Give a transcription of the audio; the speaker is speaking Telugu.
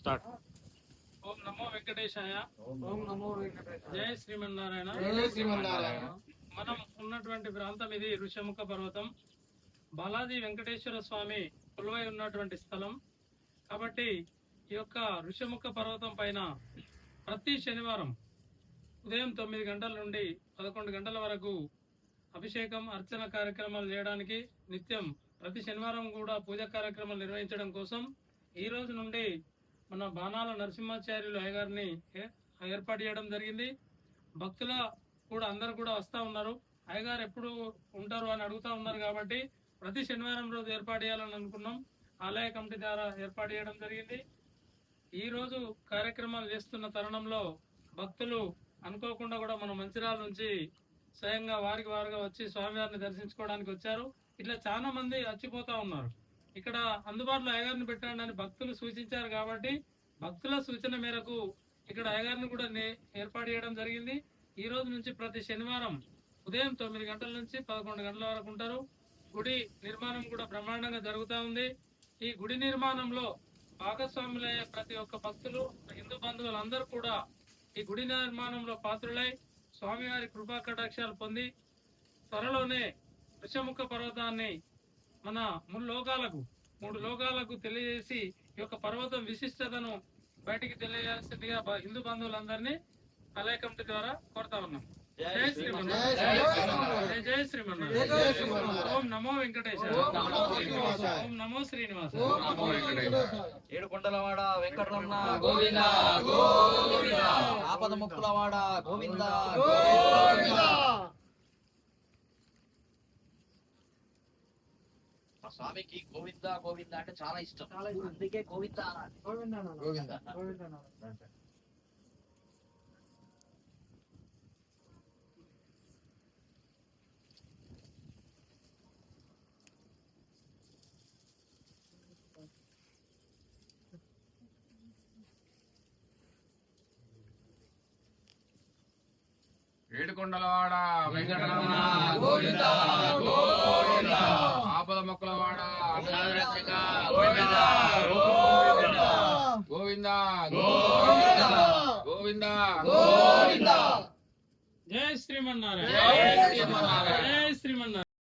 స్టార్ట్. ఓం నమో వెంకటేశాయ. ఓం నమో వెంకటేశాయ. జై శ్రీమన్నారాయణ. జై శ్రీమన్నారాయణ. మనం ఉన్నటువంటి ప్రాంతం ఇది ఋష్యముఖ పర్వతం. బాలాజీ వెంకటేశ్వర స్వామి కొలువై ఉన్నటువంటి స్థలం కాబట్టి ఈ యొక్క ఋష్యముఖ పర్వతం పైన ప్రతి శనివారం ఉదయం 9 గంటల నుండి 11 గంటల వరకు అభిషేకం అర్చన కార్యక్రమాలు చేయడానికి నిత్యం ప్రతి శనివారం కూడా పూజా కార్యక్రమాలు నిర్వహించడం కోసం ఈ రోజు నుండి మన బాణాల నరసింహాచార్యులు అయ్యగారిని ఏర్పాటు చేయడం జరిగింది. భక్తుల కూడా అందరు కూడా వస్తూ ఉన్నారు. అయ్యగారు ఎప్పుడు ఉంటారు అని అడుగుతూ ఉన్నారు కాబట్టి ప్రతి శనివారం రోజు ఏర్పాటు చేయాలని అనుకున్నాం. ఆలయ కమిటీ ద్వారా ఏర్పాటు చేయడం జరిగింది. ఈ రోజు కార్యక్రమాలు చేస్తున్న తరుణంలో భక్తులు అనుకోకుండా కూడా మన మంచిర్యాల నుంచి స్వయంగా వారికి వారుగా వచ్చి స్వామివారిని దర్శించుకోవడానికి వచ్చారు. ఇట్లా చాలా మంది వచ్చిపోతా ఉన్నారు. ఇక్కడ అందుబాటులో అయ్యగారిని పెట్టండి అని భక్తులు సూచించారు కాబట్టి భక్తుల సూచన మేరకు ఇక్కడ అయ్యగారిని కూడా ఏర్పాటు చేయడం జరిగింది. ఈ రోజు నుంచి ప్రతి శనివారం ఉదయం 9 గంటల నుంచి 11 గంటల వరకు ఉంటారు. గుడి నిర్మాణం కూడా బ్రహ్మాండంగా జరుగుతూ ఉంది. ఈ గుడి నిర్మాణంలో భాగస్వాములయ్యే ప్రతి ఒక్క భక్తులు హిందూ బంధువులందరూ కూడా ఈ గుడి నిర్మాణంలో పాత్రులై స్వామివారి కృపా కటాక్షాలు పొంది త్వరలోనే ఋష్యముఖ పర్వతాన్ని మన 3 లోకాలకు తెలియజేసి ఈ యొక్క పర్వతం విశిష్టతను బయటికి తెలియజేయాల్సిందిగా హిందూ బంధువులందరినీ ఆలయ కమిటీ ద్వారా కోరుతా ఉన్నాం. జై శ్రీమన్నారాయణ. జై శ్రీమన్నారాయణ. ఓం నమో వెంకటేశాయ. ఓం నమో శ్రీనివాస. ఏడుకొండలవాడ వెంకటరమణ గోవింద గోవింద. ఆపద ముక్కులవాడ గోవింద గోవింద. మా స్వామికి గోవింద గోవింద అంటే చాలా ఇష్టం, అందుకే గోవింద అనాలి. గోవింద గోవింద. ఏడుకొండలవాడ వెంకటరమణ గోవింద గోవింద. ఆపద మొక్కలవాడ రక్షక గోవింద గోవింద గోవింద గోవింద గోవింద. జై శ్రీమన్నారాయణ. జై శ్రీమన్నారాయణ. జై శ్రీమన్నారాయణ.